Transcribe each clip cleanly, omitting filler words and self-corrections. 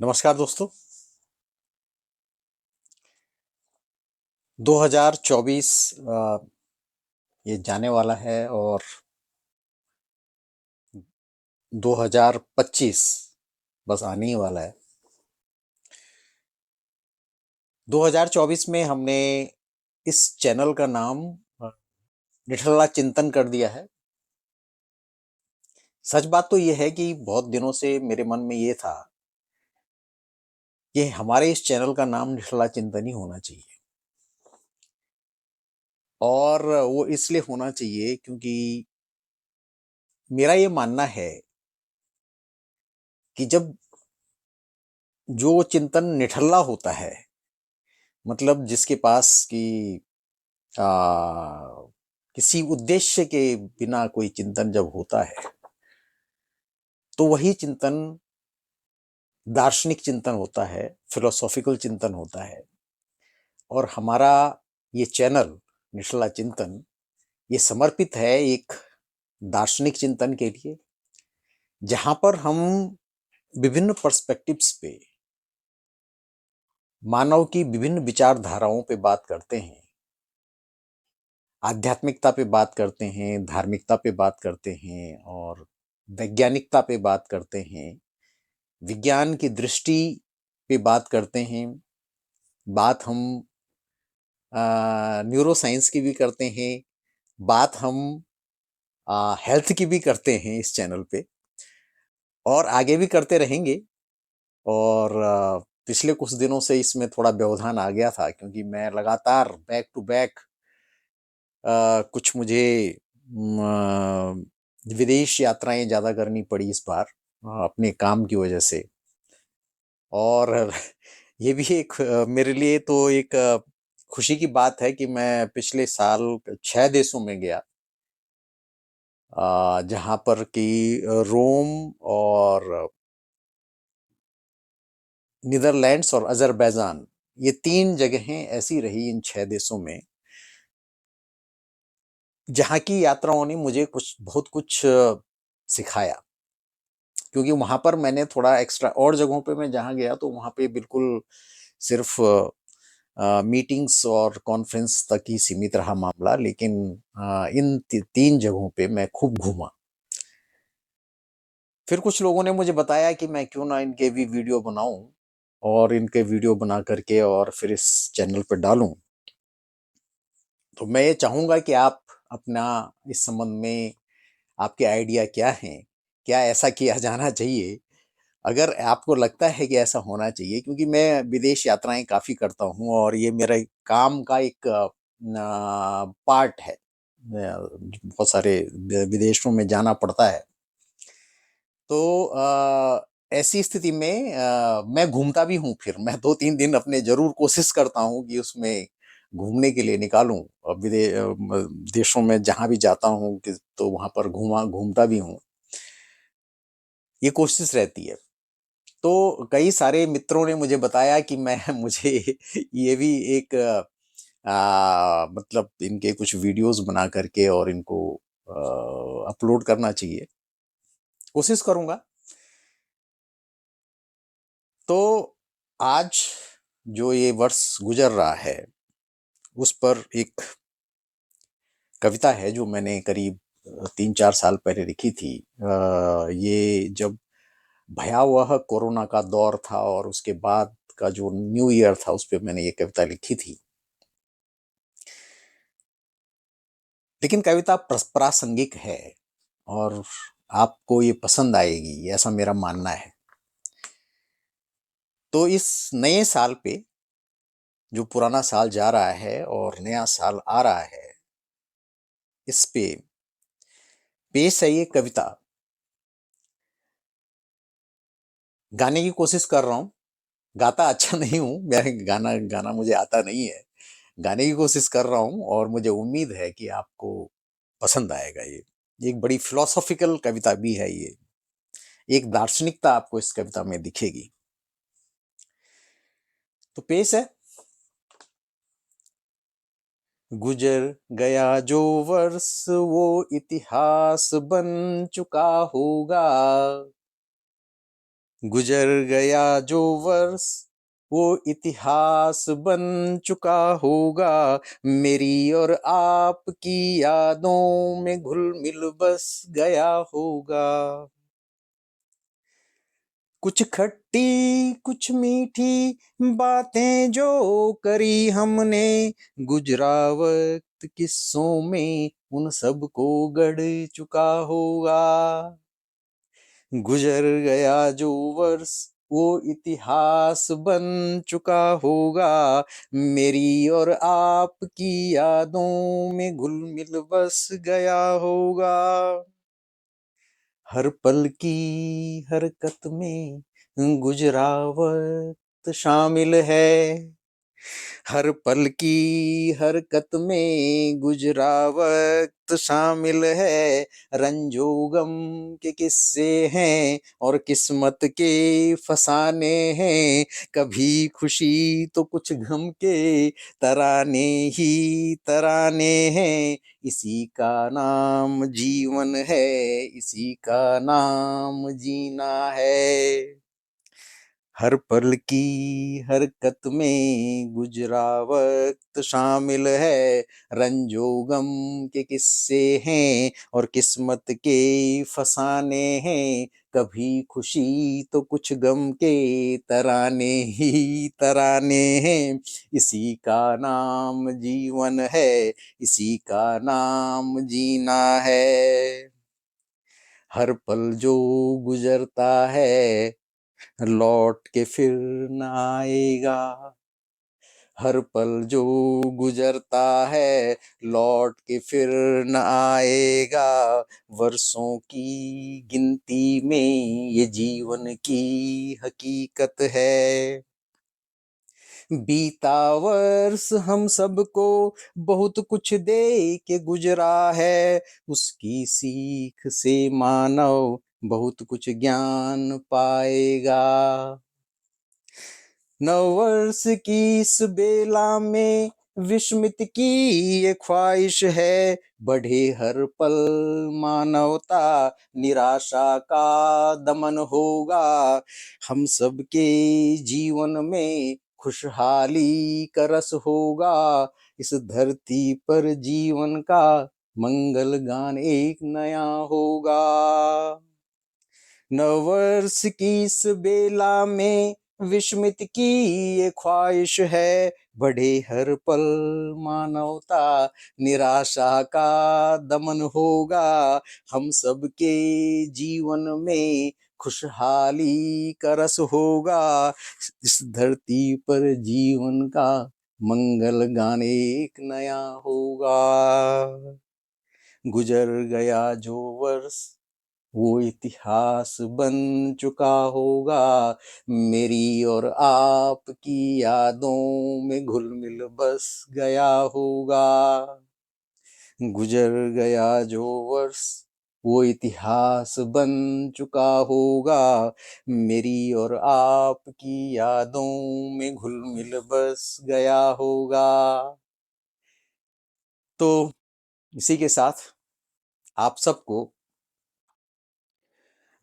नमस्कार दोस्तों। 2024 ये जाने वाला है और 2025 बस आने ही वाला है। 2024 में हमने इस चैनल का नाम अ, निठल्ला चिंतन कर दिया है। सच बात तो ये है कि बहुत दिनों से मेरे मन में ये था कि हमारे इस चैनल का नाम निठल्ला चिंतन ही होना चाहिए। और वो इसलिए होना चाहिए क्योंकि मेरा ये मानना है कि जब जो चिंतन निठल्ला होता है, मतलब जिसके पास कि आ, किसी उद्देश्य के बिना कोई चिंतन जब होता है तो वही चिंतन दार्शनिक चिंतन होता है, फिलोसॉफिकल चिंतन होता है। और हमारा ये चैनल निठल्ला चिंतन ये समर्पित है एक दार्शनिक चिंतन के लिए, जहां पर हम विभिन्न पर्सपेक्टिव्स पे मानव की विभिन्न विचारधाराओं पे बात करते हैं, आध्यात्मिकता पे बात करते हैं, धार्मिकता पे बात करते हैं और वैज्ञानिकता पे बात करते हैं, विज्ञान की दृष्टि पे बात करते हैं। बात हम न्यूरो साइंस की भी करते हैं, बात हम हेल्थ की भी करते हैं इस चैनल पे, और आगे भी करते रहेंगे। और पिछले कुछ दिनों से इसमें थोड़ा व्यवधान आ गया था क्योंकि मैं लगातार बैक टू बैक कुछ मुझे विदेश यात्राएं ज़्यादा करनी पड़ी इस बार, अपने काम की वजह से। और ये भी एक मेरे लिए तो एक खुशी की बात है कि मैं पिछले साल 6 देशों में गया, जहाँ पर कि रोम और नीदरलैंड्स और अज़रबैजान, ये 3 जगहें ऐसी रही इन 6 देशों में, जहाँ की यात्राओं ने मुझे कुछ बहुत कुछ सिखाया। क्योंकि वहाँ पर मैंने थोड़ा एक्स्ट्रा, और जगहों पे मैं जहाँ गया तो वहाँ पे बिल्कुल सिर्फ मीटिंग्स और कॉन्फ्रेंस तक ही सीमित रहा मामला, लेकिन इन 3 जगहों पे मैं खूब घूमा। फिर कुछ लोगों ने मुझे बताया कि मैं क्यों ना इनके भी वीडियो बनाऊं और इनके वीडियो बना करके और फिर इस चैनल पर डालूं। तो मैं ये चाहूँगा कि आप अपना इस संबंध में आपके आइडिया क्या हैं? क्या ऐसा किया जाना चाहिए? अगर आपको लगता है कि ऐसा होना चाहिए, क्योंकि मैं विदेश यात्राएँ काफ़ी करता हूँ और ये मेरे काम का एक पार्ट है। बहुत सारे विदेशों में जाना पड़ता है। तो ऐसी स्थिति में मैं घूमता भी हूँ, फिर मैं 2-3 दिन अपने ज़रूर कोशिश करता हूँ कि उसमें घूमने के लिए निकालूँ। देशों में जहाँ भी जाता हूँ कि तो वहाँ पर घूमता भी हूँ। ये कोशिश रहती है। तो कई सारे मित्रों ने मुझे बताया कि मैं मुझे ये भी एक मतलब इनके कुछ वीडियोज़ बना करके और इनको अपलोड करना चाहिए। कोशिश करूँगा। तो आज जो ये वर्ष गुज़र रहा है, उस पर एक कविता है जो मैंने करीब 3-4 साल पहले लिखी थी। ये जब भयावह कोरोना का दौर था और उसके बाद का जो न्यू ईयर था, उस पे मैंने ये कविता लिखी थी। लेकिन कविता प्रासंगिक है और आपको ये पसंद आएगी, ऐसा मेरा मानना है। तो इस नए साल पे, जो पुराना साल जा रहा है और नया साल आ रहा है, इस पे पेश है ये कविता। गाने की कोशिश कर रहा हूँ, गाता अच्छा नहीं हूँ, मेरा गाना गाना मुझे आता नहीं है। गाने की कोशिश कर रहा हूँ और मुझे उम्मीद है कि आपको पसंद आएगा ये। एक बड़ी फिलॉसॉफिकल कविता भी है ये। एक दार्शनिकता आपको इस कविता में दिखेगी। तो पेश है। गुजर गया जो वर्ष वो इतिहास बन चुका होगा। गुजर गया जो वर्ष वो इतिहास बन चुका होगा, मेरी और आपकी यादों में घुल मिल बस गया होगा। कुछ खट्टी कुछ मीठी बातें जो करी हमने, गुजरा वक्त किस्सों में उन सब को गढ़ चुका होगा। गुजर गया जो वर्ष वो इतिहास बन चुका होगा, मेरी और आपकी यादों में घुल मिल बस गया होगा। हर पल की हरकत में गुजरा वक्त शामिल है, हर पल की हरकत में गुजरा वक्त शामिल है। रंजो गम के किस्से हैं और किस्मत के फसाने हैं, कभी खुशी तो कुछ गम के तराने ही तराने हैं। इसी का नाम जीवन है, इसी का नाम जीना है। हर पल की हरकत में गुजरा वक्त शामिल है, रंजो गम के किस्से हैं और किस्मत के फसाने हैं, कभी खुशी तो कुछ गम के तराने ही तराने हैं। इसी का नाम जीवन है, इसी का नाम जीना है। हर पल जो गुजरता है लौट के फिर न आएगा, हर पल जो गुजरता है लौट के फिर न आएगा। वर्षों की गिनती में ये जीवन की हकीकत है। बीता वर्ष हम सबको बहुत कुछ दे के गुजरा है, उसकी सीख से मानव बहुत कुछ ज्ञान पाएगा। नववर्ष की इस बेला में विस्मित की ये ख्वाहिश है, बढ़े हर पल मानवता निराशा का दमन होगा। हम सबके जीवन में खुशहाली का रस होगा, इस धरती पर जीवन का मंगल गान एक नया होगा। नववर्ष की इस बेला में विस्मित की ये ख्वाहिश है, बढ़े हर पल मानवता निराशा का दमन होगा। हम सबके जीवन में खुशहाली का रस होगा, इस धरती पर जीवन का मंगल गान एक नया होगा। गुजर गया जो वर्ष वो इतिहास बन चुका होगा, मेरी और आपकी यादों में घुल मिल बस गया होगा। गुजर गया जो वर्ष वो इतिहास बन चुका होगा, मेरी और आपकी यादों में घुल मिल बस गया होगा। तो इसी के साथ आप सबको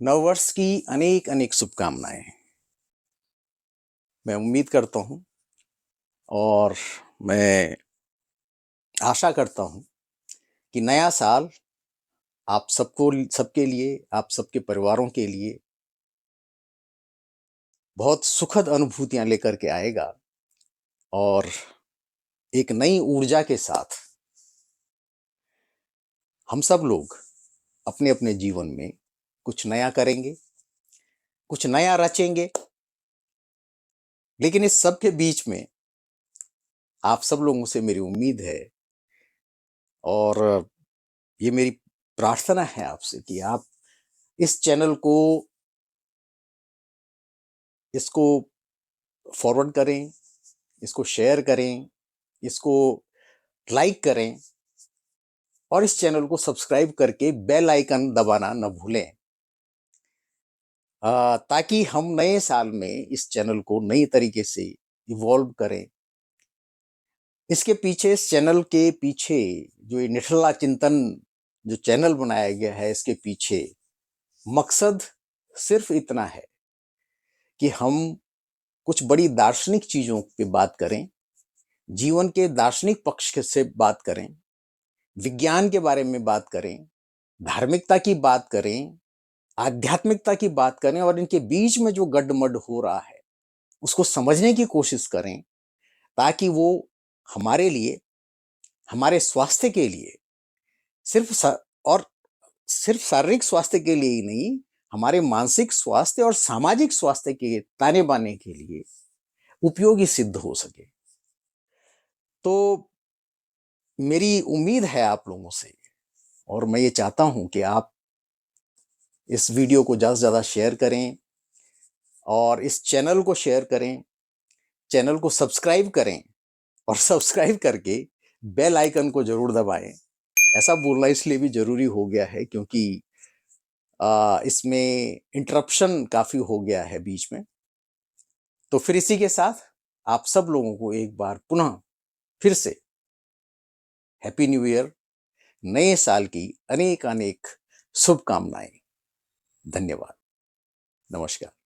नववर्ष की अनेक अनेक शुभकामनाएं। मैं उम्मीद करता हूं और मैं आशा करता हूं कि नया साल आप सबको सबके लिए, आप सबके परिवारों के लिए बहुत सुखद अनुभूतियां लेकर के आएगा और एक नई ऊर्जा के साथ हम सब लोग अपने अपने जीवन में कुछ नया करेंगे, कुछ नया रचेंगे। लेकिन इस सब के बीच में आप सब लोगों से मेरी उम्मीद है और ये मेरी प्रार्थना है आपसे कि आप इस चैनल को इसको फॉरवर्ड करें, इसको शेयर करें, इसको लाइक करें और इस चैनल को सब्सक्राइब करके बेल आइकन दबाना न भूलें, ताकि हम नए साल में इस चैनल को नई तरीके से इवॉल्व करें। इसके पीछे, इस चैनल के पीछे जो ये निठल्ला चिंतन जो चैनल बनाया गया है, इसके पीछे मकसद सिर्फ इतना है कि हम कुछ बड़ी दार्शनिक चीज़ों पे बात करें, जीवन के दार्शनिक पक्ष से बात करें, विज्ञान के बारे में बात करें, धार्मिकता की बात करें, आध्यात्मिकता की बात करें और इनके बीच में जो गड्ड-मड्ड हो रहा है, उसको समझने की कोशिश करें, ताकि वो हमारे लिए, हमारे स्वास्थ्य के लिए सिर्फ स और सिर्फ शारीरिक स्वास्थ्य के लिए ही नहीं, हमारे मानसिक स्वास्थ्य और सामाजिक स्वास्थ्य के ताने-बाने के लिए उपयोगी सिद्ध हो सके। तो मेरी उम्मीद है आप लोगों से, और मैं ये चाहता हूँ कि आप इस वीडियो को ज़्यादा से ज़्यादा शेयर करें और इस चैनल को शेयर करें, चैनल को सब्सक्राइब करें और सब्सक्राइब करके बेल आइकन को ज़रूर दबाएँ। ऐसा बोलना इसलिए भी ज़रूरी हो गया है क्योंकि इसमें इंटरप्शन काफ़ी हो गया है बीच में। तो फिर इसी के साथ आप सब लोगों को एक बार पुनः फिर से हैप्पी न्यू ईयर, नए साल की अनेक-अनेक शुभकामनाएँ। धन्यवाद। नमस्कार।